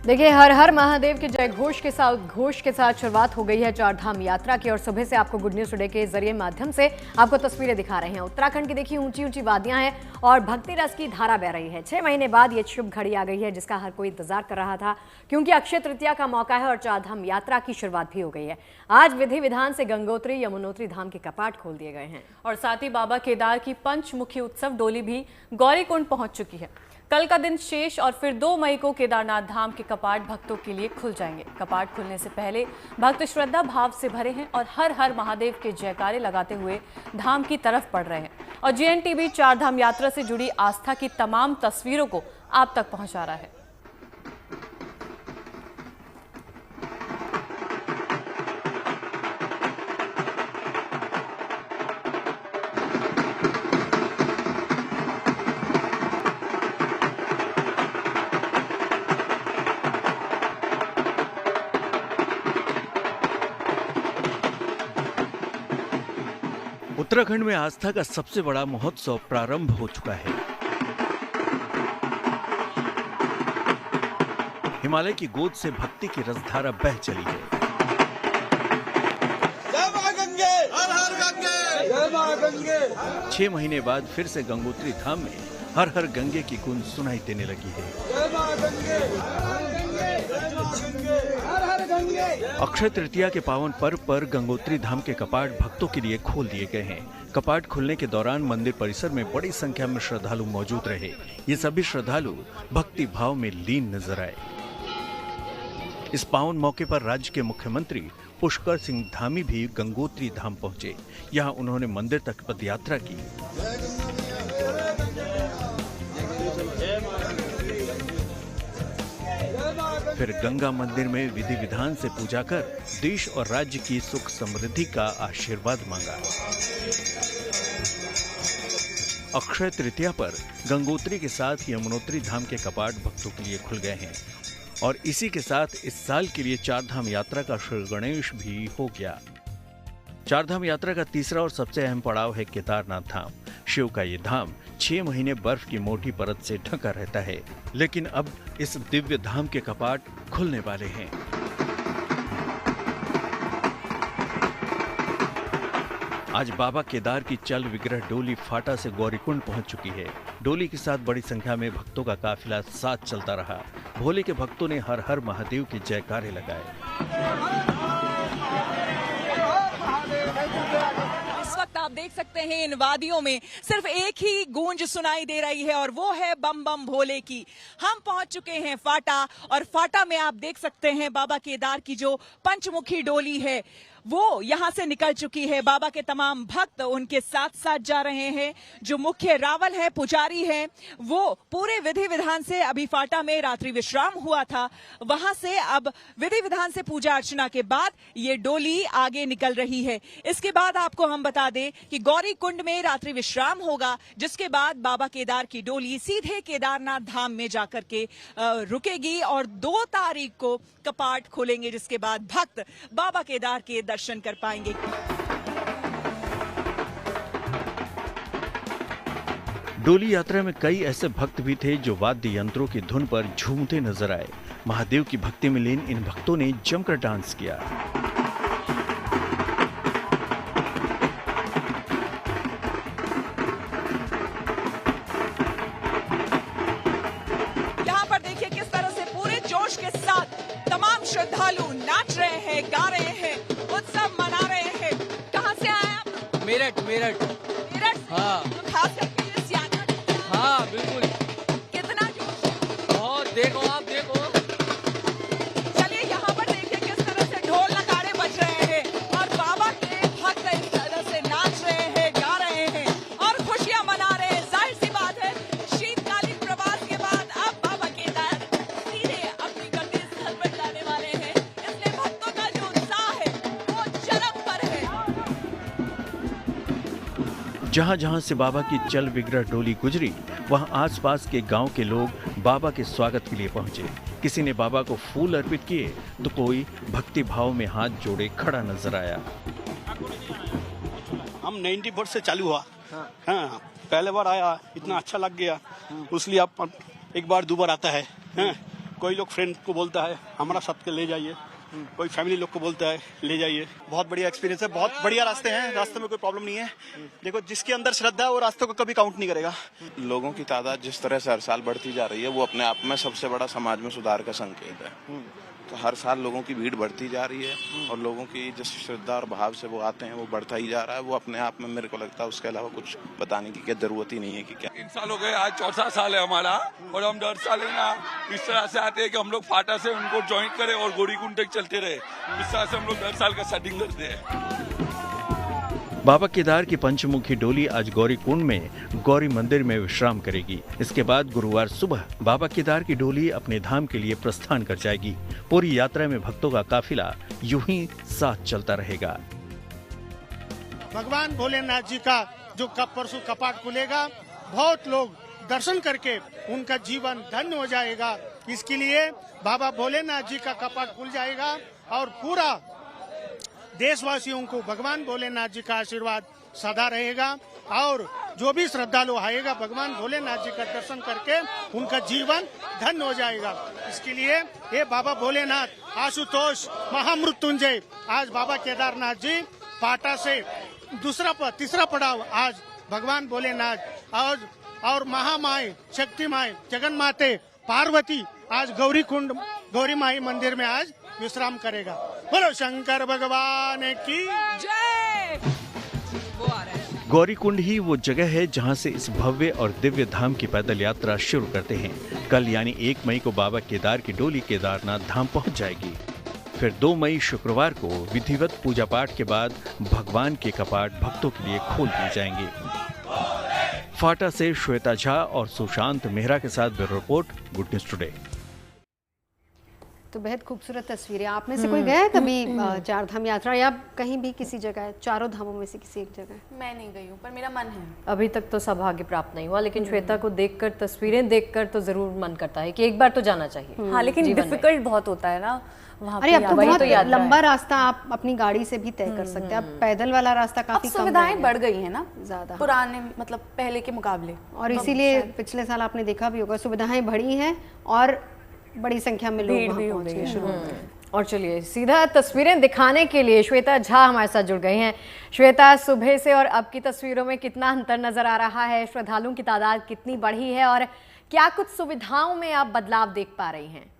देखिए, हर हर महादेव के जय घोष के साथ शुरुआत हो गई है चारधाम यात्रा की। और सुबह से आपको गुड न्यूज टुडे के जरिए माध्यम से आपको तस्वीरें दिखा रहे हैं। उत्तराखंड की देखिए ऊंची ऊंची वादियां हैं और भक्ति रस की धारा बह रही है। 6 महीने बाद ये शुभ घड़ी आ गई है जिसका हर कोई इंतजार कर रहा था, क्योंकि अक्षय तृतीया का मौका है और चारधाम यात्रा की शुरुआत भी हो गई है। आज विधि विधान से गंगोत्री यमुनोत्री धाम के कपाट खोल दिए गए हैं और साथ ही बाबा केदार की पंचमुखी उत्सव डोली भी गौरीकुंड पहुंच चुकी है। कल का दिन शेष और फिर 2 मई को केदारनाथ धाम के कपाट भक्तों के लिए खुल जाएंगे। कपाट खुलने से पहले भक्त श्रद्धा भाव से भरे हैं और हर हर महादेव के जयकारे लगाते हुए धाम की तरफ बढ़ रहे हैं। और JNTV चारधाम यात्रा से जुड़ी आस्था की तमाम तस्वीरों को आप तक पहुंचा रहा है। उत्तराखंड में आस्था का सबसे बड़ा महोत्सव प्रारंभ हो चुका है। हिमालय की गोद से भक्ति की रसधारा बह चली है। जय मां गंगे, हर हर गंगे, जय मां गंगे। 6 महीने बाद फिर से गंगोत्री धाम में हर हर गंगे की गूंज सुनाई देने लगी है। जय मां गंगे, हर हर गंगे, जय मां गंगे, हर हर गंगे। अक्षय तृतीया के पावन पर्व पर गंगोत्री धाम के कपाट भक्तों के लिए खोल दिए गए हैं। कपाट खुलने के दौरान मंदिर परिसर में बड़ी संख्या में श्रद्धालु मौजूद रहे। ये सभी श्रद्धालु भक्ति भाव में लीन नजर आए। इस पावन मौके पर राज्य के मुख्यमंत्री पुष्कर सिंह धामी भी गंगोत्री धाम पहुंचे। यहाँ उन्होंने मंदिर तक पदयात्रा की। फिर गंगा मंदिर में विधि विधान से पूजा कर देश और राज्य की सुख समृद्धि का आशीर्वाद मांगा। अक्षय तृतीया पर गंगोत्री के साथ यमुनोत्री धाम के कपाट भक्तों के लिए खुल गए हैं और इसी के साथ इस साल के लिए चारधाम यात्रा का श्री गणेश भी हो गया। चारधाम यात्रा का तीसरा और सबसे अहम पड़ाव है केदारनाथ धाम। शिव का ये धाम 6 महीने बर्फ की मोटी परत से ढका रहता है, लेकिन अब इस दिव्य धाम के कपाट खुलने वाले हैं। आज बाबा केदार की चल विग्रह डोली फाटा से गौरीकुंड पहुंच चुकी है। डोली के साथ बड़ी संख्या में भक्तों का काफिला साथ चलता रहा। भोले के भक्तों ने हर हर महादेव के जयकारे लगाए। इस वक्त आप देख सकते हैं इन वादियों में सिर्फ एक ही गूंज सुनाई दे रही है और वो है बम बम भोले की। हम पहुंच चुके हैं फाटा और फाटा में आप देख सकते हैं बाबा केदार की जो पंचमुखी डोली है वो यहां से निकल चुकी है। बाबा के तमाम भक्त उनके साथ साथ जा रहे हैं। जो मुख्य रावल है, पुजारी है, वो पूरे विधि विधान से अभी फाटा में रात्रि विश्राम हुआ था, वहां से अब विधि विधान से पूजा अर्चना के बाद ये डोली आगे निकल रही है। इसके बाद आपको हम बता दें कि गौरीकुंड में रात्रि विश्राम होगा, जिसके बाद बाबा केदार की डोली सीधे केदारनाथ धाम में जाकर के रुकेगी और 2 तारीख को कपाट खोलेंगे, जिसके बाद भक्त बाबा केदार के दर्शन कर पाएंगे। डोली यात्रा में कई ऐसे भक्त भी थे जो वाद्य यंत्रों की धुन पर झूमते नजर आए। महादेव की भक्ति में लीन इन भक्तों ने जमकर डांस किया। यहाँ पर देखिए किस तरह से पूरे जोश के साथ तमाम श्रद्धालु नाच रहे हैं, गा रहे हैं, उत्सव मना रहे हैं। कहाँ से आए आप? मेरठ। मेरठ हाँ। तो खास करके इस यात्रा। हाँ बिल्कुल। कितना जोश। और देखो आप देखो। चलिए यहाँ पर देखिए किस तरह से ढोल नगाड़े बज रहे हैं और बाबा के भक्त इस तरह से नाच रहे हैं, गा रहे हैं और खुशियां मना रहे हैं। जाहिर सी बात है, शीतकालीन प्रवास के बाद अब बाबा केदार सीधे अपनी गति स्थल पर जाने वाले हैं, इसलिए भक्तों का जो उत्साह है वो चरम पर है। जहां जहां से बाबा की चल विग्रह डोली गुजरी, वहां आसपास के गांव के लोग बाबा के स्वागत के लिए पहुंचे। किसी ने बाबा को फूल अर्पित किए तो कोई भक्ति भाव में हाथ जोड़े खड़ा नजर आया। हम 94 से चालू हुआ। हाँ, पहले बार आया, इतना अच्छा लग गया, इसलिए आप एक बार 2 बार आता है। कोई लोग फ्रेंड को बोलता है हमारा साथ के ले जाइए, कोई फैमिली लोग को बोलता है ले जाइए। बहुत बढ़िया एक्सपीरियंस है, बहुत बढ़िया रास्ते हैं, रास्ते में कोई प्रॉब्लम नहीं है। देखो जिसके अंदर श्रद्धा है वो रास्ते को कभी काउंट नहीं करेगा। लोगों की तादाद जिस तरह से हर साल बढ़ती जा रही है वो अपने आप में सबसे बड़ा समाज में सुधार का संकेत है। तो हर साल लोगों की भीड़ बढ़ती जा रही है और लोगों की जिस श्रद्धा और भाव से वो आते हैं वो बढ़ता ही जा रहा है। वो अपने आप में मेरे को लगता है उसके अलावा कुछ बताने की क्या जरूरत ही नहीं है कि क्या। 3 साल हो गए, आज चौथा साल है हमारा और हम हर साल है ना इस तरह से आते हैं कि हम लोग फाटा से उनको ज्वाइन करें और गौरीकुंड तक चलते रहे। इस तरह से हम लोग हर साल का सेटिंग करते हैं। बाबा केदार की पंचमुखी डोली आज गौरीकुंड में गौरी मंदिर में विश्राम करेगी। इसके बाद गुरुवार सुबह बाबा केदार की डोली अपने धाम के लिए प्रस्थान कर जाएगी। पूरी यात्रा में भक्तों का काफिला यूं ही साथ चलता रहेगा। भगवान भोलेनाथ जी का जो परसों कपाट खुलेगा, बहुत लोग दर्शन करके उनका जीवन धन्य हो जाएगा। इसके लिए बाबा भोलेनाथ जी का कपाट खुल जाएगा और पूरा देशवासियों को भगवान भोलेनाथ जी का आशीर्वाद सदा रहेगा और जो भी श्रद्धालु आएगा भगवान भोलेनाथ जी का दर्शन करके उनका जीवन धन्य हो जाएगा। इसके लिए ये बाबा भोलेनाथ आशुतोष महामृत्युंजय आज बाबा केदारनाथ जी पाटा से तीसरा पड़ाव आज भगवान भोलेनाथ और महामाई शक्ति माई जगन माते पार्वती आज गौरी माई मंदिर में आज विश्राम करेगा। बोलो शंकर भगवान की जय। वो आ रहा है। गौरीकुंड ही वो जगह है जहां से इस भव्य और दिव्य धाम की पैदल यात्रा शुरू करते हैं। कल यानी 1 मई को बाबा केदार की डोली केदारनाथ धाम पहुंच जाएगी। फिर 2 मई शुक्रवार को विधिवत पूजा पाठ के बाद भगवान के कपाट भक्तों के लिए खोल दिए जाएंगे। फाटा से श्वेता झा और सुशांत मेहरा के साथ bureau report, good news today. तो बेहद खूबसूरत तस्वीरें। आप में से कोई गया है कभी चारधाम यात्रा या कहीं भी किसी जगह, चारों धामों में से किसी एक जगह? मैं नहीं गई हूँ पर मेरा मन है। अभी तक तो सौभाग्य प्राप्त नहीं हुआ, लेकिन श्वेता को देखकर, तस्वीरें देखकर तो जरूर मन करता है कि एक बार तो जाना चाहिए। हाँ, लेकिन डिफिकल्ट बहुत होता है ना वहाँ अरे अब तो बहुत लंबा है। रास्ता आप अपनी गाड़ी से भी तय कर सकते हैं। अब पैदल वाला रास्ता काफी कम सुविधाएं बढ़ गई है ना ज्यादा पुराने मतलब पहले के मुकाबले, और इसीलिए पिछले साल आपने देखा भी होगा सुविधाएं बढ़ी हैं और बड़ी संख्या में लोग वहां पहुंचे शुरू होते हैं। और चलिए सीधा तस्वीरें दिखाने के लिए श्वेता झा हमारे साथ जुड़ गई हैं। श्वेता, सुबह से और अब की तस्वीरों में कितना अंतर नजर आ रहा है? श्रद्धालुओं की तादाद कितनी बढ़ी है और क्या कुछ सुविधाओं में आप बदलाव देख पा रही हैं?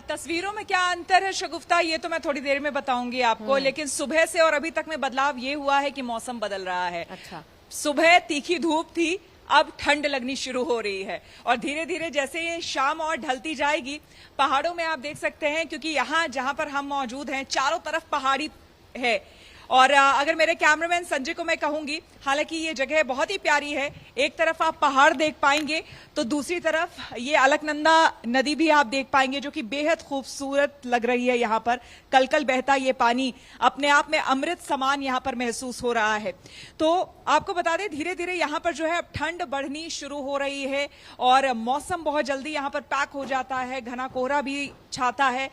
तस्वीरों में क्या अंतर है शगुफ्ता, ये तो मैं थोड़ी देर में बताऊंगी आपको, लेकिन सुबह से और अभी तक में बदलाव ये हुआ है कि मौसम बदल रहा है। अच्छा, सुबह तीखी धूप थी, अब ठंड लगनी शुरू हो रही है और धीरे धीरे जैसे ये शाम और ढलती जाएगी, पहाड़ों में आप देख सकते हैं क्योंकि यहाँ जहां पर हम मौजूद हैं चारों तरफ पहाड़ी है। और अगर मेरे कैमरामैन संजय को मैं कहूंगी, हालांकि ये जगह बहुत ही प्यारी है, एक तरफ आप पहाड़ देख पाएंगे तो दूसरी तरफ ये अलकनंदा नदी भी आप देख पाएंगे जो कि बेहद खूबसूरत लग रही है। यहाँ पर कलकल बहता ये पानी अपने आप में अमृत समान यहाँ पर महसूस हो रहा है। तो आपको बता दें धीरे धीरे यहाँ पर जो है अब ठंड बढ़नी शुरू हो रही है और मौसम बहुत जल्दी यहाँ पर पैक हो जाता है, घना कोहरा भी छाता है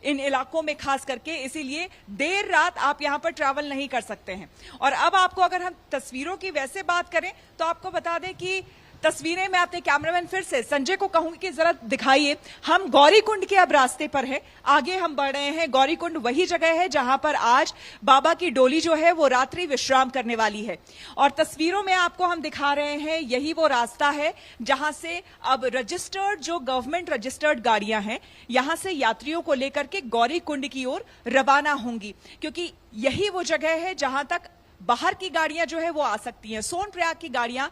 इन इलाकों में खास करके, इसीलिए देर रात आप यहां पर ट्रैवल नहीं कर सकते हैं। और अब आपको अगर हम तस्वीरों की वैसे बात करें तो आपको बता दें कि तस्वीरें मैं अपने कैमरामैन फिर से संजय को कहूंगी कि जरा दिखाइए। हम गौरीकुंड के अब रास्ते पर है, आगे हम बढ़ रहे हैं। गौरीकुंड वही जगह है जहां पर आज बाबा की डोली जो है वो रात्रि विश्राम करने वाली है और तस्वीरों में आपको हम दिखा रहे हैं यही वो रास्ता है जहां से अब रजिस्टर्ड जो गवर्नमेंट रजिस्टर्ड गाड़ियां हैं यहां से यात्रियों को लेकर के गौरीकुंड की ओर रवाना होंगी, क्योंकि यही वो जगह है जहां तक बाहर की गाड़ियां जो है वो आ सकती हैं। सोनप्रयाग की गाड़ियां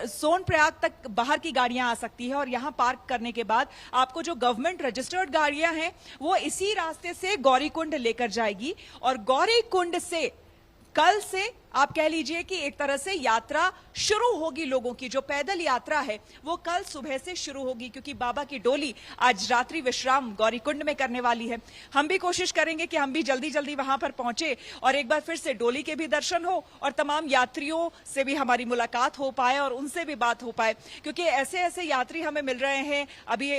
सोनप्रयाग तक बाहर की गाड़ियां आ सकती है और यहां पार्क करने के बाद आपको जो गवर्नमेंट रजिस्टर्ड गाड़ियां हैं वो इसी रास्ते से गौरीकुंड लेकर जाएगी और गौरीकुंड से कल से आप कह लीजिए कि एक तरह से यात्रा शुरू होगी। लोगों की जो पैदल यात्रा है वो कल सुबह से शुरू होगी, क्योंकि बाबा की डोली आज रात्रि विश्राम गौरीकुंड में करने वाली है। हम भी कोशिश करेंगे कि हम भी जल्दी जल्दी वहां पर पहुंचे और एक बार फिर से डोली के भी दर्शन हो और तमाम यात्रियों से भी हमारी मुलाकात हो पाए और उनसे भी बात हो पाए, क्योंकि ऐसे ऐसे यात्री हमें मिल रहे हैं। अभी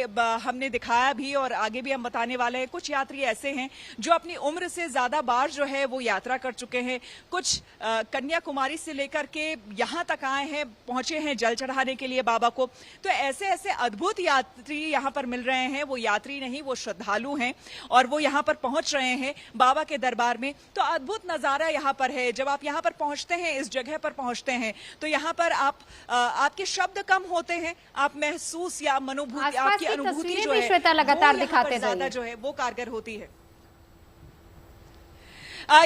हमने दिखाया भी और आगे भी हम बताने वाले हैं, कुछ यात्री ऐसे हैं जो अपनी उम्र से ज्यादा बार जो है वो यात्रा कर चुके हैं, कुछ कन्याकुमारी से लेकर के यहाँ तक आए हैं, पहुंचे हैं जल चढ़ाने के लिए बाबा को। तो ऐसे ऐसे अद्भुत यात्री यहाँ पर मिल रहे हैं। वो यात्री नहीं, वो श्रद्धालु हैं और वो यहाँ पर पहुंच रहे हैं बाबा के दरबार में। तो अद्भुत नज़ारा यहाँ पर है। जब आप यहाँ पर पहुंचते हैं, इस जगह पर पहुंचते हैं, तो यहाँ पर आपके शब्द कम होते हैं, आप महसूस या अनुभूति, आपकी अनुभूति जो है श्वेता लगातार दिखाते ज्यादा जो है वो कारगर होती है।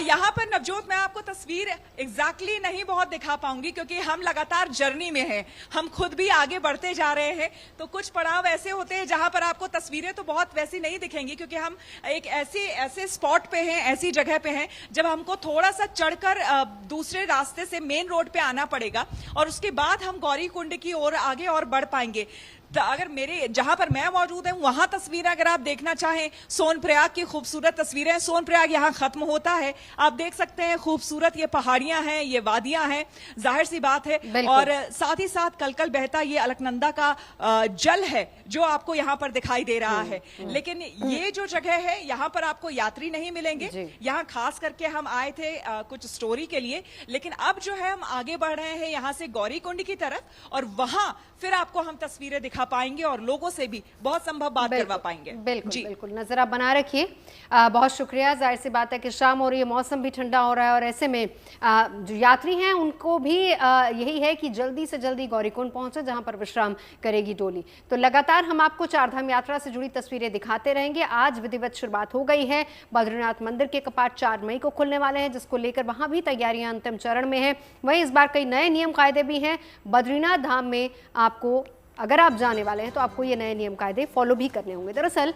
यहाँ पर नवजोत मैं आपको तस्वीर एग्जैक्टली नहीं बहुत दिखा पाऊंगी क्योंकि हम लगातार जर्नी में हैं, हम खुद भी आगे बढ़ते जा रहे हैं। तो कुछ पड़ाव ऐसे होते हैं जहां पर आपको तस्वीरें तो बहुत वैसी नहीं दिखेंगी क्योंकि हम एक ऐसे स्पॉट पे हैं, ऐसी जगह पे हैं जब हमको थोड़ा सा चढ़कर दूसरे रास्ते से मेन रोड पे आना पड़ेगा और उसके बाद हम गौरी कुंड की ओर आगे और बढ़ पाएंगे। तो अगर मेरे जहां पर मैं मौजूद हूं वहां तस्वीरें अगर आप देखना चाहें, सोनप्रयाग की खूबसूरत तस्वीरें, सोनप्रयाग यहां खत्म होता है, आप देख सकते हैं खूबसूरत ये पहाड़ियां हैं, ये वादियां हैं, जाहिर सी बात है। और साथ ही साथ कलकल बहता ये अलकनंदा का जल है जो आपको यहाँ पर दिखाई दे रहा है। लेकिन ये जो जगह है यहाँ पर आपको यात्री नहीं मिलेंगे। यहाँ खास करके हम आए थे कुछ स्टोरी के लिए, लेकिन अब जो है हम आगे बढ़ रहे हैं यहाँ से गौरी कुंड की तरफ और वहां फिर आपको हम तस्वीरें दिखा पाएंगे और लोगों से भी बहुत संभव बात करवा पाएंगे। बिल्कुल बिल्कुल, नजर आप बना रखिए। बहुत शुक्रिया। जाहिर सी बात है कि शाम हो रही है, मौसम भी ठंडा हो रहा है और ऐसे में जो यात्री हैं उनको भी यही है कि जल्दी से जल्दी गौरीकुंड पहुंचे जहां पर विश्राम करेगी डोली। तो लगातार हम आपको चारधाम यात्रा से जुड़ी तस्वीरें दिखाते रहेंगे। आज विधिवत शुरुआत हो गई है। बद्रीनाथ मंदिर के कपाट 4 मई को खुलने वाले हैं, जिसको लेकर वहां भी तैयारियां अंतिम चरण में है। वहीं इस बार कई नए नियम कायदे भी हैं। बद्रीनाथ धाम में आपको, अगर आप जाने वाले हैं तो आपको ये नए नियम कायदे फॉलो भी करने होंगे। दरअसल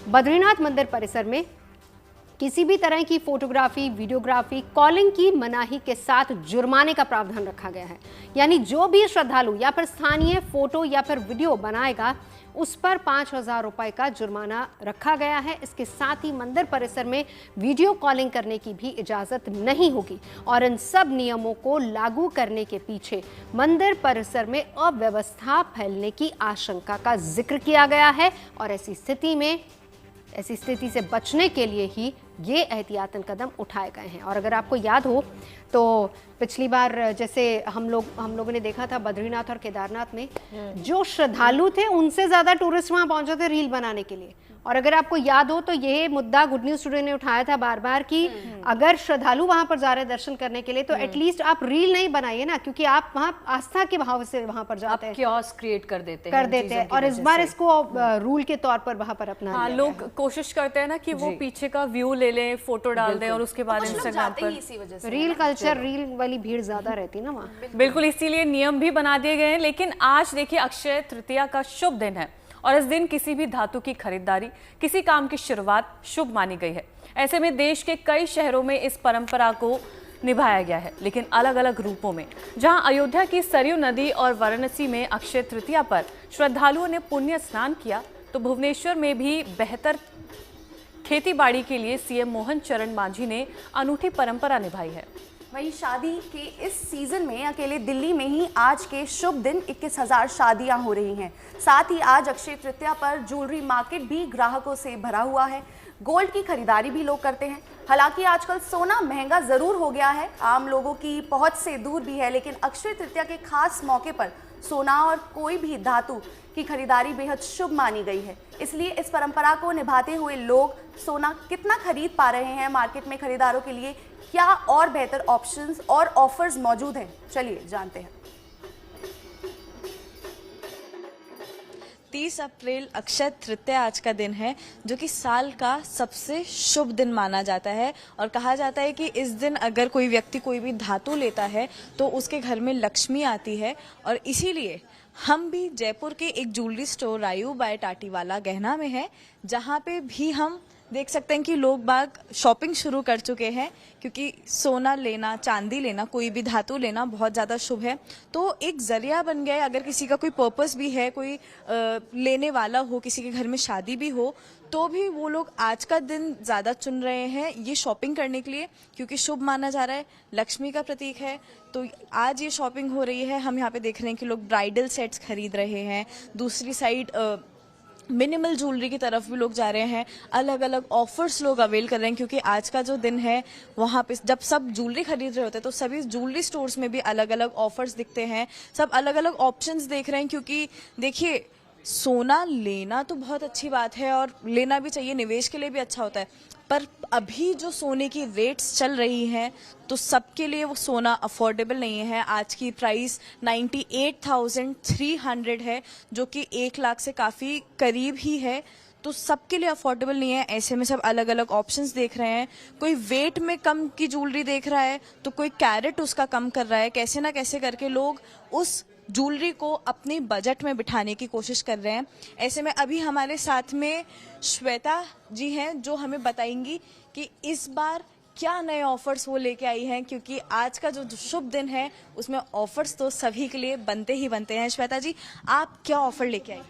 बद्रीनाथ मंदिर परिसर में किसी भी तरह की फोटोग्राफी, वीडियोग्राफी, कॉलिंग की मनाही के साथ जुर्माने का प्रावधान रखा गया है। यानी जो भी श्रद्धालु या फिर स्थानीय फोटो या फिर वीडियो बनाएगा उस पर 5,000 रुपए का जुर्माना रखा गया है। इसके साथ ही मंदिर परिसर में वीडियो कॉलिंग करने की भी इजाजत नहीं होगी और इन सब नियमों को लागू करने के पीछे मंदिर परिसर में अव्यवस्था फैलने की आशंका का जिक्र किया गया है और ऐसी स्थिति से बचने के लिए ही ये एहतियातन कदम उठाए गए हैं। और अगर आपको याद हो तो पिछली बार जैसे हम लोगों ने देखा था बद्रीनाथ और केदारनाथ में जो श्रद्धालु थे उनसे ज्यादा टूरिस्ट वहां पहुंचे थे रील बनाने के लिए। और अगर आपको याद हो तो ये मुद्दा गुड न्यूज टुडे ने उठाया था बार बार कि अगर श्रद्धालु वहां पर जा रहे दर्शन करने के लिए तो एटलीस्ट आप रील नहीं बनाइए ना, क्योंकि आप वहां आस्था के भाव से वहां पर जाते हैं, क्योस क्रिएट कर देते हैं। और इस बार इसको रूल के तौर पर वहां पर अपना लोग कोशिश करते हैं ना कि वो पीछे का व्यू ले लें, फोटो डाल दें और उसके बाद इंस्टाग्राम पर रील कल्चर, रील वाली भीड़ ज्यादा रहती है ना वहाँ। बिल्कुल, इसीलिए नियम भी बना दिए गए हैं। लेकिन आज देखिए अक्षय तृतीया का शुभ दिन है और इस दिन किसी भी धातु की खरीदारी, किसी काम की शुरुआत शुभ मानी गई है। ऐसे में देश के कई शहरों में इस परंपरा को निभाया गया है, लेकिन अलग अलग रूपों में। जहां अयोध्या की सरयू नदी और वाराणसी में अक्षय तृतीया पर श्रद्धालुओं ने पुण्य स्नान किया, तो भुवनेश्वर में भी बेहतर खेती बाड़ी के लिए सीएम मोहन चरण मांझी ने अनूठी परंपरा निभाई है। वहीं शादी के इस सीजन में अकेले दिल्ली में ही आज के शुभ दिन 21,000 शादियां हो रही हैं। साथ ही आज अक्षय तृतीया पर ज्वेलरी मार्केट भी ग्राहकों से भरा हुआ है। गोल्ड की खरीदारी भी लोग करते हैं। हालांकि आजकल सोना महंगा जरूर हो गया है, आम लोगों की पहुंच से दूर भी है, लेकिन अक्षय तृतीया के खास मौके पर सोना और कोई भी धातु की खरीदारी बेहद शुभ मानी गई है। इसलिए इस परंपरा को निभाते हुए लोग सोना कितना खरीद पा रहे हैं, मार्केट में खरीदारों के लिए क्या और बेहतर ऑप्शंस और ऑफर्स मौजूद हैं, चलिए जानते हैं। 30 अप्रैल अक्षय तृतीया आज का दिन है, जो कि साल का सबसे शुभ दिन माना जाता है और कहा जाता है कि इस दिन अगर कोई व्यक्ति कोई भी धातु लेता है तो उसके घर में लक्ष्मी आती है। और इसीलिए हम भी जयपुर के एक ज्वेलरी स्टोर रायू बाय टाटीवाला गहना में है, जहाँ पे भी हम देख सकते हैं कि लोग बाग शॉपिंग शुरू कर चुके हैं, क्योंकि सोना लेना, चांदी लेना, कोई भी धातु लेना बहुत ज़्यादा शुभ है। तो एक जरिया बन गया है, अगर किसी का कोई पर्पस भी है, कोई लेने वाला हो, किसी के घर में शादी भी हो, तो भी वो लोग आज का दिन ज़्यादा चुन रहे हैं ये शॉपिंग करने के लिए, क्योंकि शुभ माना जा रहा है, लक्ष्मी का प्रतीक है। तो आज ये शॉपिंग हो रही है। हम यहाँ पे देख रहे हैं कि लोग ब्राइडल सेट्स खरीद रहे हैं, दूसरी साइड मिनिमल ज्वेलरी की तरफ भी लोग जा रहे हैं, अलग अलग ऑफर्स लोग अवेल कर रहे हैं, क्योंकि आज का जो दिन है वहाँ पे जब सब ज्वेलरी खरीद रहे होते हैं तो सभी ज्वेलरी स्टोर्स में भी अलग अलग ऑफर्स दिखते हैं, सब अलग अलग ऑप्शंस देख रहे हैं। क्योंकि देखिए, सोना लेना तो बहुत अच्छी बात है और लेना भी चाहिए, निवेश के लिए भी अच्छा होता है, पर अभी जो सोने की रेट्स चल रही हैं तो सबके लिए वो सोना अफोर्डेबल नहीं है। आज की प्राइस 98,300 है, जो कि 1 लाख से काफ़ी करीब ही है, तो सबके लिए अफोर्डेबल नहीं है। ऐसे में सब अलग अलग ऑप्शंस देख रहे हैं, कोई वेट में कम की ज्वेलरी देख रहा है तो कोई कैरेट उसका कम कर रहा है। कैसे ना कैसे करके लोग उस ज्वेलरी को अपने बजट में बिठाने की कोशिश कर रहे हैं। ऐसे में अभी हमारे साथ में श्वेता जी हैं जो हमें बताएंगी कि इस बार क्या नए ऑफर्स वो लेके आई हैं, क्योंकि आज का जो शुभ दिन है उसमें ऑफर्स तो सभी के लिए बनते ही बनते हैं। श्वेता जी, आप क्या ऑफर लेके आई हैं?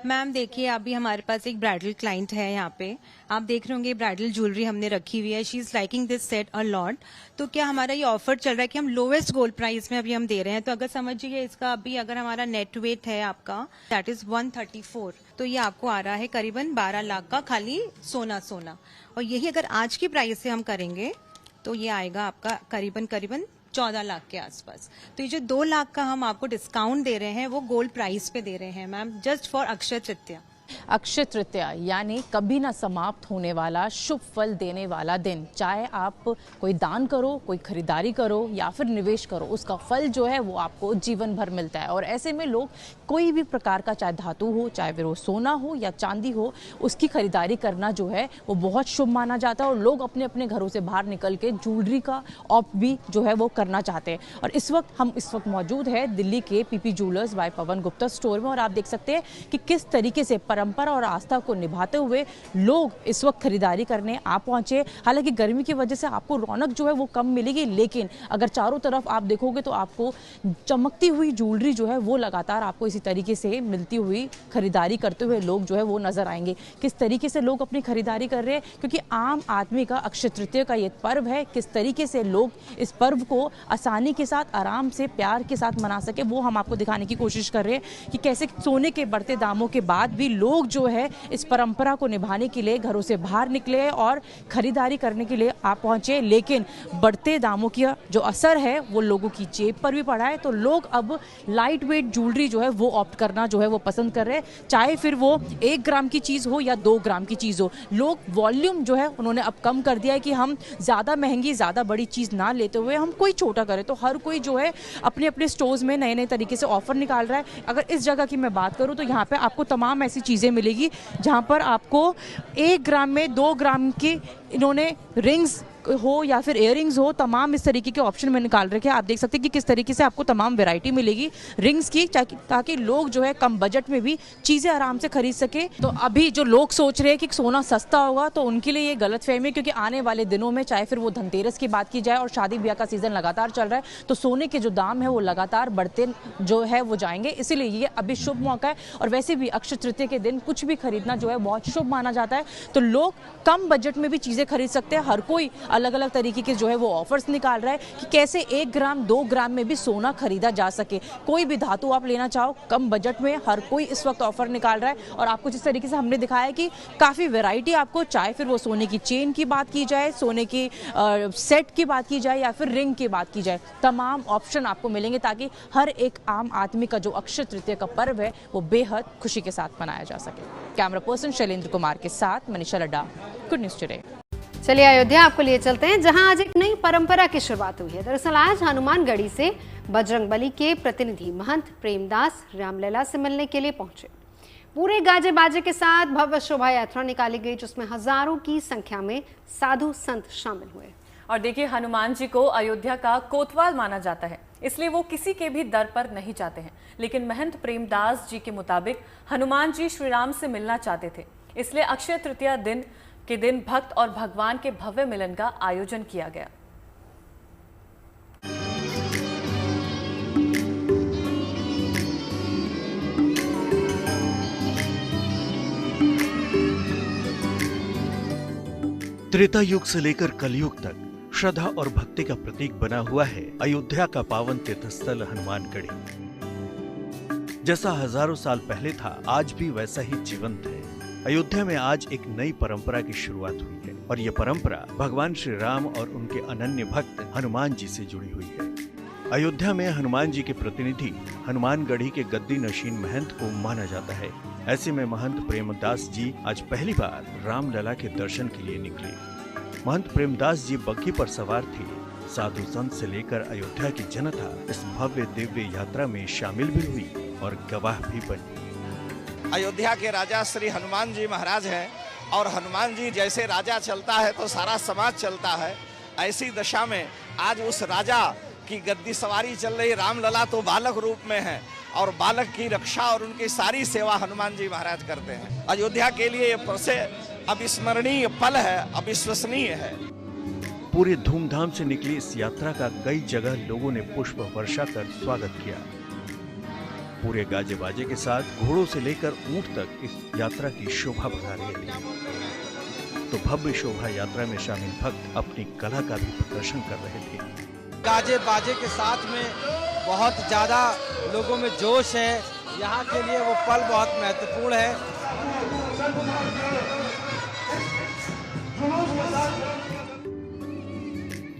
मैम देखिए, अभी हमारे पास एक ब्राइडल क्लाइंट है यहाँ पे, आप देख रहे होंगे ब्राइडल ज्वेलरी हमने रखी हुई है। She is liking this set a lot. तो क्या हमारा ये ऑफर चल रहा है कि हम लोवेस्ट गोल्ड प्राइस में अभी हम दे रहे हैं। तो अगर समझिए इसका अभी अगर हमारा नेट वेट है आपका दैट इज 134, तो ये आपको आ रहा है करीबन 12 लाख का खाली सोना। और यही अगर आज की प्राइस से हम करेंगे तो ये आएगा आपका करीबन 14 लाख के आसपास। तो ये जो 2 लाख का हम आपको डिस्काउंट दे रहे हैं वो गोल्ड प्राइस पे दे रहे हैं ma'am, just for Akshaya Tritiya. Akshaya Tritiya यानी कभी ना समाप्त होने वाला शुभ फल देने वाला दिन। चाहे आप कोई दान करो, कोई खरीदारी करो या फिर निवेश करो, उसका फल जो है वो आपको जीवन भर मिलता है। और ऐसे में लोग कोई भी प्रकार का, चाहे धातु हो, चाहे फिर वो सोना हो या चांदी हो, उसकी खरीदारी करना जो है वो बहुत शुभ माना जाता है। और लोग अपने अपने घरों से बाहर निकल के ज्वेलरी का ऑप भी जो है वो करना चाहते हैं। और इस वक्त मौजूद है दिल्ली के PP jewellers bye Pawan Gupta store में, और आप देख सकते हैं कि किस तरीके से परंपरा और आस्था को निभाते हुए लोग इस वक्त खरीदारी करने आ पहुंचे। हालांकि गर्मी की वजह से आपको रौनक जो है वो कम मिलेगी, लेकिन अगर चारों तरफ आप देखोगे तो आपको चमकती हुई ज्वेलरी जो है वो लगातार आपको इसी तरीके से मिलती हुई खरीदारी करते हुए लोग जो है वो नजर आएंगे। किस तरीके से लोग अपनी खरीदारी कर रहे हैं, क्योंकि आम आदमी का अक्षय तृतीया का ये पर्व है, किस तरीके से लोग इस पर्व को आसानी के साथ, आराम से, प्यार के साथ मना सके, वो हम आपको दिखाने की कोशिश कर रहे हैं कि कैसे सोने के बढ़ते दामों के बाद भी लोग जो है इस परंपरा को निभाने के लिए घरों से बाहर निकले और खरीदारी करने के लिए आप पहुंचे। लेकिन बढ़ते दामों की जो असर है वो लोगों की जेब पर भी पड़ा है, तो लोग अब लाइट वेट ज्वेलरी जो है वो ऑप्ट करना जो है वो पसंद कर रहे हैं, चाहे फिर वो 1 ग्राम की चीज हो या 2 ग्राम की चीज हो। लोग वॉल्यूम जो है उन्होंने अब कम कर दिया है कि हम ज्यादा महंगी, ज्यादा बड़ी चीज ना लेते हुए हम कोई छोटा करें। तो हर कोई जो है अपने अपने स्टोर्स में नए नए तरीके से ऑफर निकाल रहा है। अगर इस जगह की मैं बात करूं तो यहाँ पे आपको तमाम ऐसी चीजें मिलेगी जहां पर आपको 1 ग्राम में 2 ग्राम की इन्होंने रिंग्स हो या फिर इयररिंग्स हो, तमाम इस तरीके के ऑप्शन में निकाल रखे हैं। आप देख सकते हैं कि किस तरीके से आपको तमाम वैरायटी मिलेगी रिंग्स की, ताकि लोग जो है कम बजट में भी चीजें आराम से खरीद सके। तो अभी जो लोग सोच रहे हैं कि सोना सस्ता होगा, तो उनके लिए ये गलतफहमी है, क्योंकि आने वाले दिनों में चाहे फिर वो धनतेरस की बात की जाए और शादी ब्याह का सीजन लगातार चल रहा है, तो सोने के जो दाम है वो लगातार बढ़ते जो है वो जाएंगे। इसीलिए ये अभी शुभ मौका है। और वैसे भी अक्षय तृतीया के दिन कुछ भी खरीदना जो है बहुत शुभ माना जाता है, तो लोग कम बजट में भी चीजें खरीद सकते हैं। हर कोई अलग अलग तरीके के जो है वो ऑफर्स निकाल रहा है कि कैसे 1 ग्राम 2 ग्राम में भी सोना खरीदा जा सके। कोई भी धातु आप लेना चाहो कम बजट में, हर कोई इस वक्त ऑफर निकाल रहा है। और आपको जिस तरीके से हमने दिखाया है कि काफी वैरायटी आपको, चाहे फिर वो सोने की चेन की बात की जाए, सोने की सेट की बात की जाए या फिर रिंग की बात की जाए, तमाम ऑप्शन आपको मिलेंगे, ताकि हर एक आम आदमी का जो अक्षय तृतीया का पर्व है वो बेहद खुशी के साथ मनाया जा सके। कैमरा पर्सन शैलेंद्र कुमार के साथ Manisha Ladda, good news today. चलिए अयोध्या आपको लिए चलते हैं, जहां आज एक नई परंपरा की शुरुआत हुई है। दरअसल आज हनुमानगढ़ी से बजरंगबली के प्रतिनिधि महंत प्रेमदास रामलला से मिलने के लिए पहुंचे। पूरे गाजे बाजे के साथ भव्य शोभा यात्रा निकाली गई, जिसमें हजारों की संख्या में साधु संत शामिल हुए। और देखिए, हनुमान जी को अयोध्या का कोतवाल माना जाता है, इसलिए वो किसी के भी दर पर नहीं जाते हैं। लेकिन महंत प्रेमदास जी के मुताबिक हनुमान जी श्री राम से मिलना चाहते थे, इसलिए अक्षय तृतीया के दिन भक्त और भगवान के भव्य मिलन का आयोजन किया गया। त्रेता युग से लेकर कलयुग तक श्रद्धा और भक्ति का प्रतीक बना हुआ है अयोध्या का पावन तीर्थस्थल हनुमानगढ़ी। जैसा हजारों साल पहले था, आज भी वैसा ही जीवंत है। अयोध्या में आज एक नई परंपरा की शुरुआत हुई है और ये परंपरा भगवान श्री राम और उनके अनन्य भक्त हनुमान जी से जुड़ी हुई है। अयोध्या में हनुमान जी के प्रतिनिधि हनुमानगढ़ी के गद्दी नशीन महंत को माना जाता है। ऐसे में महंत प्रेमदास जी आज पहली बार रामलला के दर्शन के लिए निकले। महंत प्रेमदास जी बग्घी पर सवार थे। साधु संत से लेकर अयोध्या की जनता इस भव्य दिव्य यात्रा में शामिल भी हुई और गवाह भी बनी। अयोध्या के राजा श्री हनुमान जी महाराज हैं और हनुमान जी जैसे राजा चलता है तो सारा समाज चलता है। ऐसी दशा में आज उस राजा की गद्दी सवारी चल रही। रामलला तो बालक रूप में है और बालक की रक्षा और उनकी सारी सेवा हनुमान जी महाराज करते हैं। अयोध्या के लिए ये अविस्मरणीय पल है, अविश्वसनीय है। पूरे धूमधाम से निकली इस यात्रा का कई जगह लोगों ने पुष्प वर्षा कर स्वागत किया। पूरे गाजे बाजे के साथ घोड़ों से लेकर ऊंट तक इस यात्रा की शोभा बढ़ा रहे थे। तो भव्य शोभा यात्रा में शामिल भक्त अपनी कला का भी प्रदर्शन कर रहे थे। गाजे बाजे के साथ में बहुत ज्यादा लोगों में जोश है। यहाँ के लिए वो पल बहुत महत्वपूर्ण है।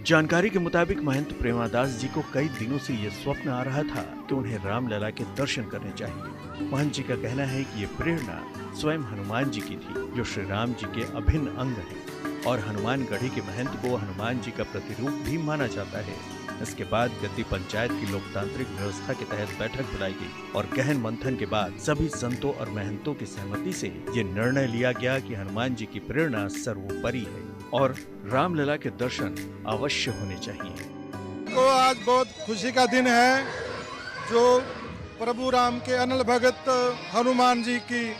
जानकारी के मुताबिक महंत प्रेमादास जी को कई दिनों से ये स्वप्न आ रहा था कि उन्हें रामलला के दर्शन करने चाहिए। महंत जी का कहना है कि ये प्रेरणा स्वयं हनुमान जी की थी, जो श्री राम जी के अभिन्न अंग हैं और हनुमानगढ़ी के महंत को हनुमान जी का प्रतिरूप भी माना जाता है। इसके बाद गद्दी पंचायत की लोकतांत्रिक व्यवस्था के तहत बैठक बुलाई गई और गहन मंथन के बाद सभी संतों और महंतों की सहमति से ये निर्णय लिया गया कि हनुमान जी की प्रेरणा सर्वोपरि है और रामलला के दर्शन अवश्य होने चाहिए। तो आज बहुत खुशी का दिन है, जो प्रभु राम के अनल भगत हनुमान जी की,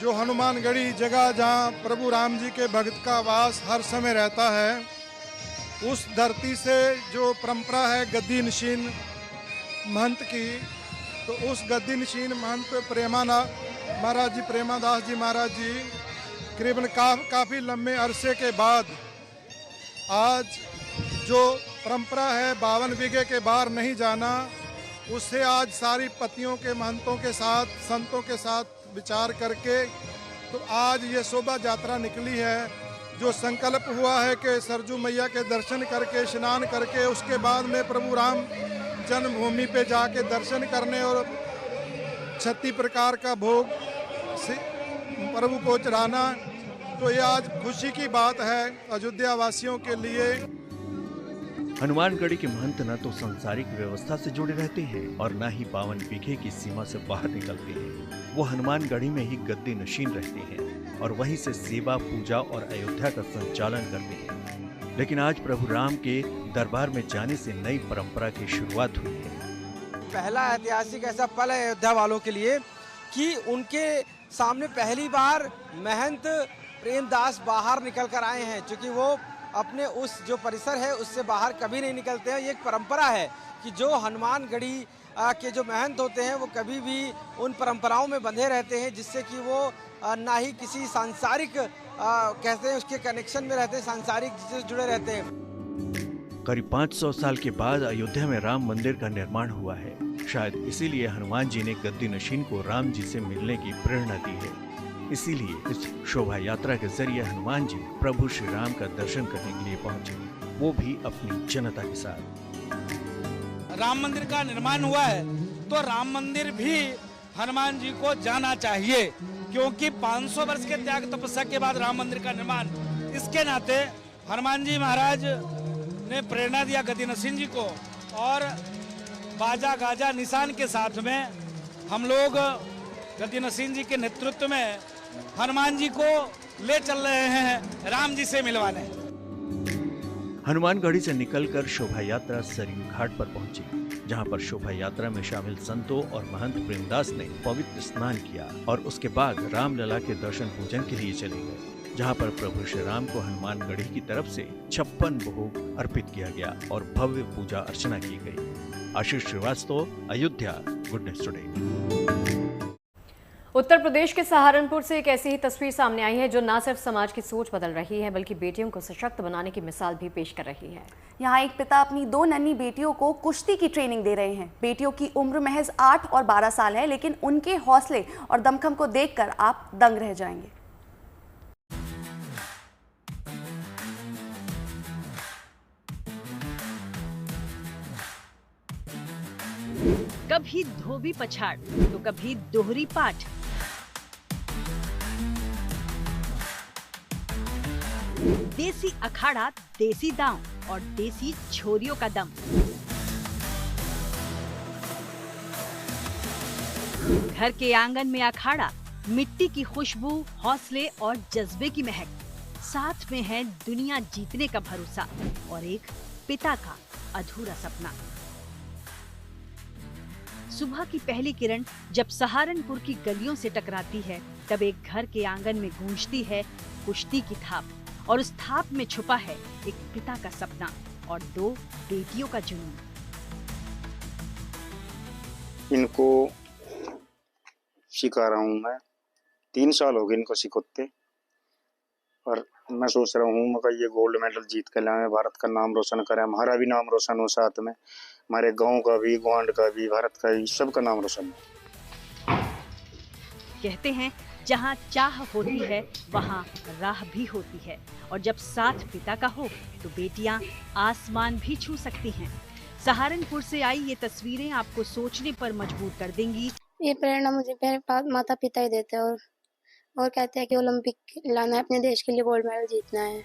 जो हनुमानगढ़ी जगह जहाँ प्रभु राम जी के भक्त का वास हर समय रहता है, उस धरती से जो परंपरा है गद्दी नशीन महंत की, तो उस गद्दी नशीन महंत प्रेमादास जी महाराज जी करीबन काफ़ी लंबे अरसे के बाद आज जो परंपरा है 52 बीघे के बाहर नहीं जाना, उससे आज सारी पतियों के महंतों के साथ संतों के साथ विचार करके तो आज ये शोभा यात्रा निकली है। जो संकल्प हुआ है कि सरजू मैया के दर्शन करके स्नान करके उसके बाद में प्रभु राम जन्मभूमि पे जाके दर्शन करने और 36 प्रकार का भोग प्रभु को चढ़ाना, तो ये आज खुशी की बात है अयोध्या वासियों के लिए। हनुमानगढ़ी के महंत न तो सांसारिक व्यवस्था से जुड़े रहते हैं और न ही 52 बीघे की सीमा से बाहर निकलते हैं। वो हनुमानगढ़ी में ही गद्दी नशीन रहते हैं और वहीं से सेवा, पूजा और अयोध्या का संचालन करते हैं। लेकिन आज प्रभु राम के दरबार में जाने से नई परंपरा की शुरुआत हुई है। पहला ऐतिहासिक ऐसा पल है अयोध्या वालों के लिए कि उनके सामने पहली बार महंत प्रेमदास बाहर निकल कर आए हैं, क्योंकि वो अपने उस जो परिसर है उससे बाहर कभी नहीं निकलते हैं। ये एक परंपरा है कि जो हनुमानगढ़ी के जो महंत होते हैं वो कभी भी उन परंपराओं में बंधे रहते हैं, जिससे कि वो ना ही किसी सांसारिक कहते हैं उसके कनेक्शन में रहते हैं, सांसारिक जिससे जुड़े रहते हैं। करीब 500 साल के बाद अयोध्या में राम मंदिर का निर्माण हुआ है। शायद इसीलिए हनुमान जी ने गद्दी नशीन को राम जी से मिलने की प्रेरणा दी है। इसीलिए इस शोभा यात्रा के जरिए हनुमान जी प्रभु श्री राम का दर्शन करने के लिए पहुंचे, वो भी अपनी जनता के साथ। राम मंदिर का निर्माण हुआ है तो राम मंदिर भी हनुमान जी को जाना चाहिए, क्योंकि 500 वर्ष के त्याग तपस्या के बाद राम मंदिर का निर्माण, इसके नाते हनुमान जी महाराज ने प्रेरणा दिया गद्दी नशीन जी को और बाजा गाजा निशान के साथ में हम लोग गद्दी नशीन जी के नेतृत्व में हनुमान जी को ले चल रहे हैं राम जी से मिलवाने। हनुमानगढ़ी से निकलकर शोभा यात्रा सरयू घाट पर पहुंची, जहां पर शोभा यात्रा में शामिल संतों और महंत प्रेमदास ने पवित्र स्नान किया और उसके बाद रामलला के दर्शन पूजन के लिए चले गए, जहां पर प्रभु श्री राम को हनुमानगढ़ी की तरफ से 56 भोग अर्पित किया गया और भव्य पूजा अर्चना की गई। Ashish Srivastava, Ayodhya, good news today. Uttar Pradesh के सहारनपुर से एक ऐसी ही तस्वीर सामने आई है जो न सिर्फ समाज की सोच बदल रही है बल्कि बेटियों को सशक्त बनाने की मिसाल भी पेश कर रही है। यहाँ एक पिता अपनी 2 नन्ही बेटियों को कुश्ती की ट्रेनिंग दे रहे हैं। बेटियों की उम्र महज 8 और 12 साल है, लेकिन उनके हौसले और दमखम को देखकर आप दंग रह जाएंगे। कभी धोबी पछाड़ तो कभी दोहरी पाठ। देसी अखाड़ा, देसी दांव और देसी छोरियों का दम। घर के आंगन में अखाड़ा, मिट्टी की खुशबू, हौसले और जज्बे की महक। साथ में है दुनिया जीतने का भरोसा और एक पिता का अधूरा सपना। सुबह की पहली किरण जब सहारनपुर की गलियों से टकराती है, तब एक घर के आंगन में गूंजती है कुश्ती की थाप और उस थाप में छुपा है एक पिता का सपना और 2 बेटियों का जुनून। इनको सिखा रहा हूँ मैं, 3 साल हो गए इनको सिखाते और मैं सोच रहा हूँ मगर ये गोल्ड मेडल जीत कर लाए, भारत का नाम रोशन करें, हमारा भी नाम रोशन हो, साथ में हमारे गांव का भी, ग्वांड का भी, भारत का भी, सबका नाम रोशन हो। कहते हैं जहाँ चाह होती है वहाँ राह भी होती है और जब साथ पिता का हो तो बेटियाँ आसमान भी छू सकती हैं। सहारनपुर से आई ये तस्वीरें आपको सोचने पर मजबूर कर देंगी। ये प्रेरणा मुझे मेरे माता पिता ही देते हैं और कहते हैं कि ओलंपिक लाना है, अपने देश के लिए गोल्ड मेडल जीतना है।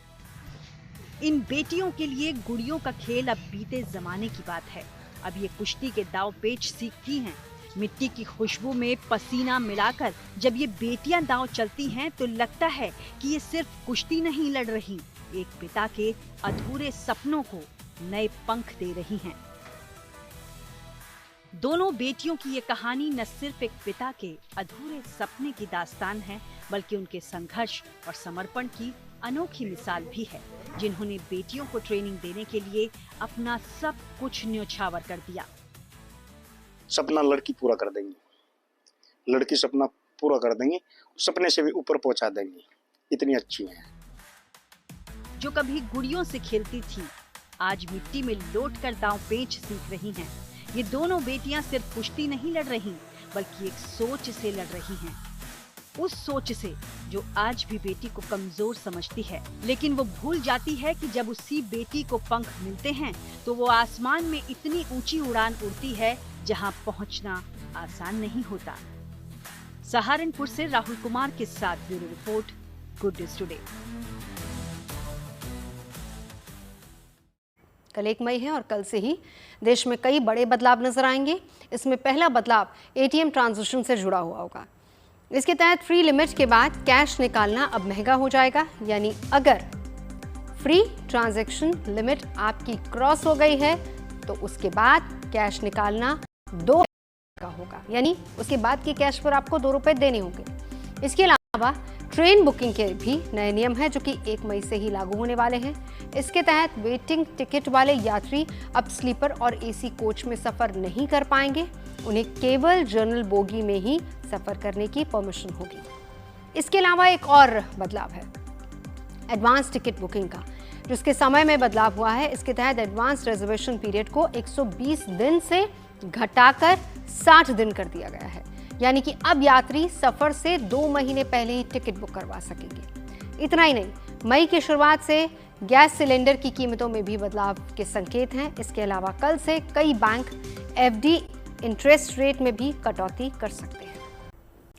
इन बेटियों के लिए गुड़ियों का खेल अब बीते जमाने की बात है। अब ये कुश्ती के दाव पेच सीखती हैं। मिट्टी की खुशबू में पसीना मिलाकर जब ये बेटियां दांव चलती हैं तो लगता है कि ये सिर्फ कुश्ती नहीं लड़ रही, एक पिता के अधूरे सपनों को नए पंख दे रही हैं। दोनों बेटियों की ये कहानी न सिर्फ एक पिता के अधूरे सपने की दास्तान है, बल्कि उनके संघर्ष और समर्पण की अनोखी मिसाल भी है, जिन्होंने बेटियों को ट्रेनिंग देने के लिए अपना सब कुछ न्योछावर कर दिया। सपना लड़की पूरा कर देंगी, लड़की सपना पूरा कर देंगी, सपने से भी ऊपर पहुंचा देंगी, इतनी अच्छी हैं। जो कभी गुड़ियों से खेलती थी, आज मिट्टी में लौट कर दांव पेच सीख रही हैं। ये दोनों बेटियां सिर्फ कुश्ती नहीं लड़ रही, बल्कि एक सोच से लड़ रही हैं। उस सोच से जो आज भी बेटी को कमजोर समझती है, लेकिन वो भूल जाती है कि जब उसी बेटी को पंख मिलते हैं तो वो आसमान में इतनी ऊंची उड़ान उड़ती है जहां पहुंचना आसान नहीं होता। सहारनपुर से राहुल कुमार के साथ bureau report, good news today. कल 1 मई है और कल से ही देश में कई बड़े बदलाव नजर आएंगे। इसमें पहला बदलाव एटीएम ट्रांजैक्शन से जुड़ा हुआ होगा। इसके तहत फ्री लिमिट के बाद कैश निकालना अब महंगा हो जाएगा, यानी अगर फ्री ट्रांजैक्शन लिमिट आपकी क्रॉस हो गई है तो उसके बाद कैश निकालना 2 का होगा, यानी उसके बाद की कैश पर आपको 2 रुपए देने होंगे। इसके अलावा ट्रेन बुकिंग के भी नए नियम हैं जो कि 1 मई से ही लागू होने वाले हैं। इसके तहत वेटिंग टिकट वाले यात्री अब स्लीपर और एसी कोच में सफर नहीं कर पाएंगे, उन्हें केवल जनरल बोगी में ही सफर करने की परमिशन होगी। इसके अलावा एक और बदलाव है एडवांस टिकट बुकिंग का, जिसके समय में बदलाव हुआ है। इसके तहत एडवांस रिजर्वेशन पीरियड को 120 दिन से घटाकर 60 दिन कर दिया गया है, यानी कि अब यात्री सफर से 2 महीने पहले ही टिकट बुक करवा सकेंगे। इतना ही नहीं, मई की शुरुआत से गैस सिलेंडर की कीमतों में भी बदलाव के संकेत हैं। इसके अलावा कल से कई बैंक एफडी इंटरेस्ट रेट में भी कटौती कर सकते हैं।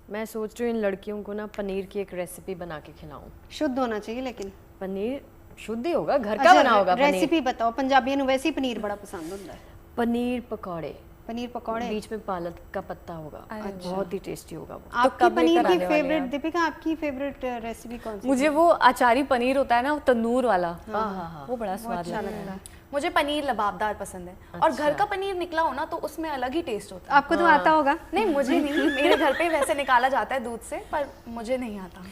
मैं सोच रही हूँ इन लड़कियों को ना पनीर की एक रेसिपी बना के खिलाऊं। शुद्ध होना चाहिए, लेकिन पनीर शुद्ध ही होगा, घर का बना होगा। रेसिपी बताओ, पंजाबियों को वैसे ही पनीर बड़ा पसंद होता है। पनीर पकौड़े, पनीर पकौड़े, बीच में पालक का पत्ता होगा, बहुत ही टेस्टी होगा वो। आपकी पनीर की फेवरेट, दीपिका आपकी फेवरेट रेसिपी कौन सी? मुझे वो अचारी पनीर होता है ना, तंदूर वाला, वो बड़ा स्वाद लगता है। मुझे पनीर लबाबदार पसंद है। अच्छा। और घर का पनीर निकला हो ना तो उसमें अलग ही टेस्ट होता है। आपको तो आता होगा। नहीं मुझे नहीं, मेरे घर पे वैसे निकाला जाता है दूध से, पर मुझे नहीं आता।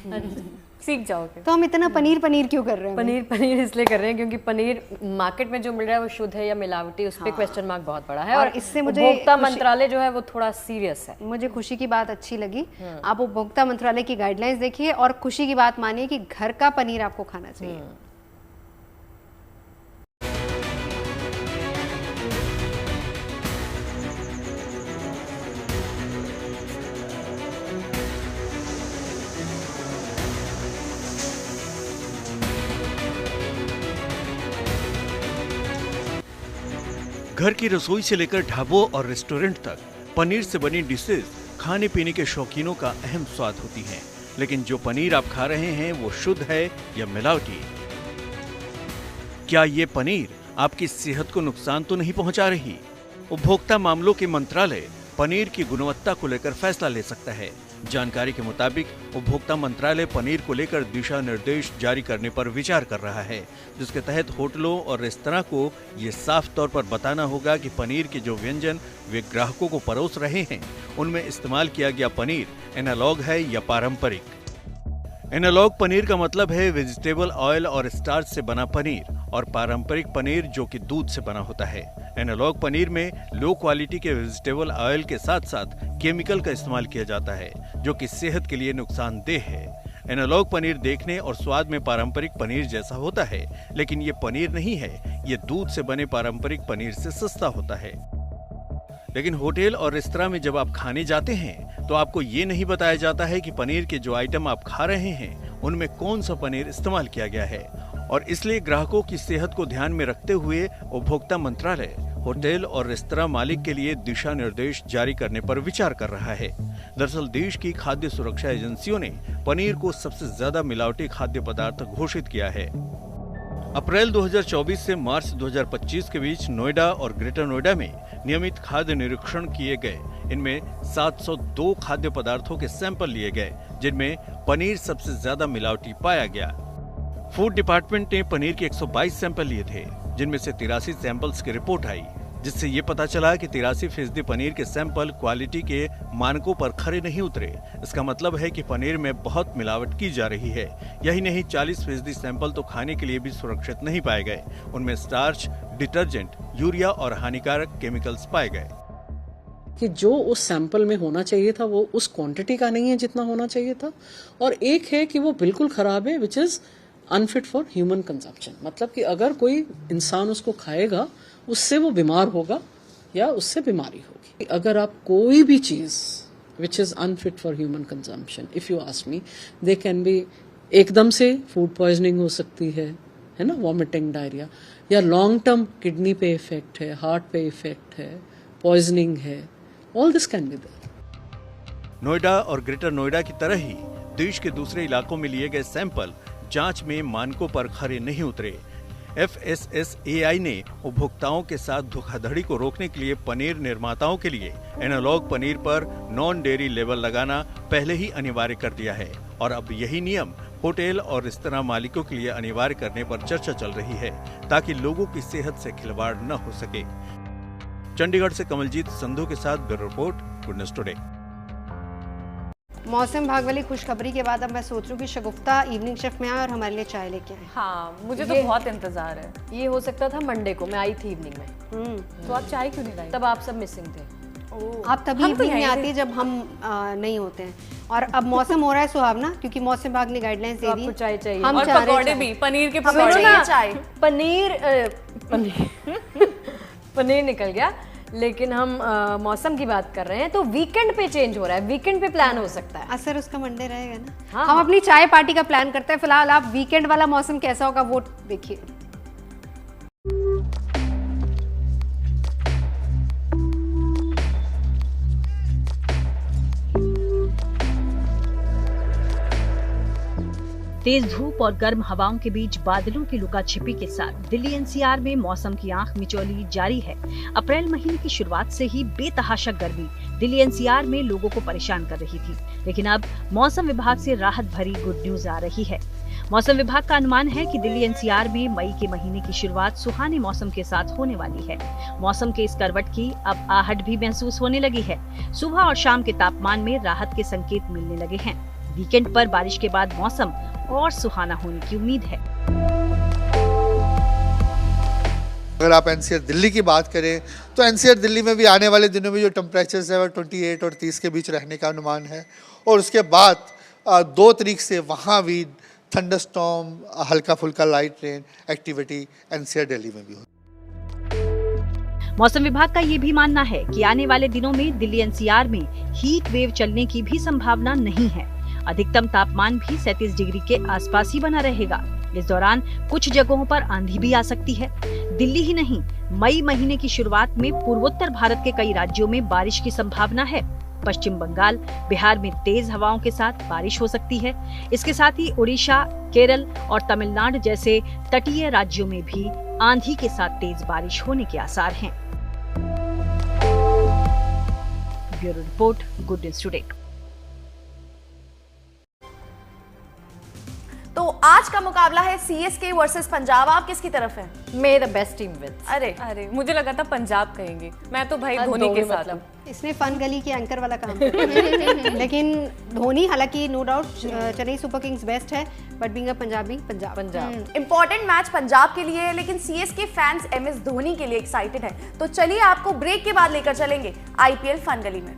सीख जाओगे। तो हम इतना पनीर पनीर क्यों कर रहे हैं? पनीर इसलिए कर रहे हैं क्योंकि पनीर मार्केट में जो मिल रहा है वो शुद्ध है या मिलावटी, उस पर क्वेश्चन मार्क बहुत बड़ा है। और इससे मुझे उपभोक्ता मंत्रालय जो है वो थोड़ा सीरियस है। मुझे खुशी की बात अच्छी लगी। आप उपभोक्ता मंत्रालय की गाइडलाइंस देखिए और खुशी की बात मानिए कि घर का पनीर आपको खाना चाहिए। घर की रसोई से लेकर ढाबों और रेस्टोरेंट तक पनीर से बनी डिशेज खाने पीने के शौकीनों का अहम स्वाद होती हैं। लेकिन जो पनीर आप खा रहे हैं वो शुद्ध है या मिलावटी? क्या ये पनीर आपकी सेहत को नुकसान तो नहीं पहुंचा रही? उपभोक्ता मामलों के मंत्रालय पनीर की गुणवत्ता को लेकर फैसला ले सकता है। जानकारी के मुताबिक उपभोक्ता मंत्रालय पनीर को लेकर दिशा निर्देश जारी करने पर विचार कर रहा है, जिसके तहत होटलों और रेस्तरां को ये साफ तौर पर बताना होगा कि पनीर के जो व्यंजन वे ग्राहकों को परोस रहे हैं उनमें इस्तेमाल किया गया पनीर एनालॉग है या पारंपरिक। एनालॉग पनीर का मतलब है वेजिटेबल ऑयल और स्टार्च से बना पनीर, और पारंपरिक पनीर जो कि दूध से बना होता है। एनालॉग पनीर में लो क्वालिटी के वेजिटेबल ऑयल के साथ साथ केमिकल का इस्तेमाल किया जाता है जो कि सेहत के लिए नुकसानदेह है। एनालॉग पनीर देखने और स्वाद में पारंपरिक पनीर जैसा होता है, लेकिन ये पनीर नहीं है, ये दूध से बने पारंपरिक पनीर से सस्ता होता है। लेकिन होटल और रेस्तरां में जब आप खाने जाते हैं तो आपको ये नहीं बताया जाता है कि पनीर के जो आइटम आप खा रहे हैं उनमें कौन सा पनीर इस्तेमाल किया गया है, और इसलिए ग्राहकों की सेहत को ध्यान में रखते हुए उपभोक्ता मंत्रालय होटल और रेस्तरां मालिक के लिए दिशा निर्देश जारी करने पर विचार कर रहा है। दरअसल देश की खाद्य सुरक्षा एजेंसियों ने पनीर को सबसे ज्यादा मिलावटी खाद्य पदार्थ घोषित किया है। अप्रैल 2024 से मार्च 2025 के बीच नोएडा और ग्रेटर नोएडा में नियमित खाद्य निरीक्षण किए गए। इनमें 702 खाद्य पदार्थों के सैंपल लिए गए, जिनमें पनीर सबसे ज्यादा मिलावटी पाया गया। फूड डिपार्टमेंट ने पनीर के 122 सैंपल लिए थे, जिनमें से 83 सैंपल्स की रिपोर्ट आई, जिससे ये पता चला कि 83% पनीर के सैंपल क्वालिटी के मानकों पर खरे नहीं उतरे। इसका मतलब है कि पनीर में बहुत मिलावट की जा रही है। यही नहीं, 40% सैंपल तो खाने के लिए भी सुरक्षित नहीं पाए गए। उनमें स्टार्च, डिटर्जेंट, यूरिया और हानिकारक केमिकल्स पाए गए। कि जो उस सैंपल में होना चाहिए था वो उस क्वांटिटी का नहीं है जितना होना चाहिए था, और एक है कि वो बिल्कुल खराब है, विच is unfit for human consumption. मतलब कि अगर कोई इंसान उसको खाएगा उससे वो बीमार होगा या उससे बीमारी होगी। अगर आप कोई भी चीज which is unfit for human consumption, if you ask me, they can be एकदम से फूड पॉइजनिंग हो सकती है ना, वॉमिटिंग, डायरिया, या लॉन्ग टर्म किडनी पे इफेक्ट है, हार्ट पे इफेक्ट है, पॉइजनिंग है, all this can be there. Noida और ग्रेटर नोएडा की तरह ही देश के दूसरे इलाकों में लिए गए सैंपल जांच में मानकों पर खरे नहीं उतरे। FSSAI ने उपभोक्ताओं के साथ धोखाधड़ी को रोकने के लिए पनीर निर्माताओं के लिए एनालॉग पनीर पर नॉन डेयरी लेबल लगाना पहले ही अनिवार्य कर दिया है, और अब यही नियम होटल और रेस्तरां मालिकों के लिए अनिवार्य करने पर चर्चा चल रही है, ताकि लोगों की सेहत से खिलवाड़ न हो सके। चंडीगढ़ से कमलजीत संधू के साथ bureau report, good news today. मौसम विभाग वाली खुशखबरी के बाद अब मैं सोच रही हूँ कि शगुफ्ता इवनिंग शिफ्ट में आए और हमारे लिए चाय लेके आए। हाँ, मुझे तो बहुत इंतजार है। ये हो सकता था मंडे को, मैं आई थी इवनिंग में। तो आप चाय क्यों नहीं लाई? तब आप सब मिसिंग थे। आप तभी इवनिंग में आती है जब हम नहीं होते हैं, और अब मौसम हो रहा है सुहावना, क्योंकि मौसम विभाग ने गाइडलाइंस दे दी। चाय चाहिए हम और पकौड़े भी, पनीर के पकौड़े, चाय, पनीर निकल गया। लेकिन हम मौसम की बात कर रहे हैं, तो वीकेंड पे चेंज हो रहा है, वीकेंड पे प्लान हो सकता है। असर उसका मंडे रहेगा ना। हाँ, हम अपनी चाय पार्टी का प्लान करते हैं। फिलहाल आप वीकेंड वाला मौसम कैसा होगा वो देखिए। तेज धूप और गर्म हवाओं के बीच बादलों की लुका छिपी के साथ दिल्ली एनसीआर में मौसम की आंख मिचौली जारी है। अप्रैल महीने की शुरुआत से ही बेतहाशा गर्मी दिल्ली एनसीआर में लोगों को परेशान कर रही थी, लेकिन अब मौसम विभाग से राहत भरी गुड न्यूज आ रही है। मौसम विभाग का अनुमान है कि दिल्ली एनसीआर में मई के महीने की शुरुआत सुहाने मौसम के साथ होने वाली है। मौसम के इस करवट की अब आहट भी महसूस होने लगी है। सुबह और शाम के तापमान में राहत के संकेत मिलने लगे हैं। वीकेंड पर बारिश के बाद मौसम और सुहाना होने की उम्मीद है। अगर आप एनसीआर दिल्ली की बात करें तो एनसीआर दिल्ली में भी आने वाले दिनों में जो टेम्परेचर्स है वो 28 और 30 के बीच रहने का अनुमान है। और उसके बाद 2 तारीख से वहाँ भी थंडरस्टॉर्म, हल्का फुल्का light rain activity NCR Delhi में भी हो। मौसम विभाग का ये भी मानना है कि आने वाले दिनों में दिल्ली एनसीआर में हीट वेव चलने की भी संभावना नहीं है। अधिकतम तापमान भी 37 डिग्री के आसपास ही बना रहेगा। इस दौरान कुछ जगहों पर आंधी भी आ सकती है। दिल्ली ही नहीं, मई महीने की शुरुआत में पूर्वोत्तर भारत के कई राज्यों में बारिश की संभावना है। पश्चिम बंगाल, बिहार में तेज हवाओं के साथ बारिश हो सकती है। इसके साथ ही उड़ीसा, केरल और तमिलनाडु जैसे तटीय राज्यों में भी आंधी के साथ तेज बारिश होने के आसार हैं। Bureau report, good news today. तो आज का मुकाबला है सीएसके वर्सेस पंजाब। आप किसकी तरफ हैं? May the best team wins. अरे मुझे लगा था पंजाब कहेंगे। मैं तो भाई धोनी के साथ हूं। इसने फन गली के एंकर वाला काम लेकिन धोनी हालांकि no doubt Chennai Super Kings best है, but being a Punjabi Punjab important match Punjab के लिए है, लेकिन सीएसके फैंस एमएस धोनी के लिए एक्साइटेड है। तो चलिए आपको ब्रेक के बाद लेकर चलेंगे आईपीएल फन गली में।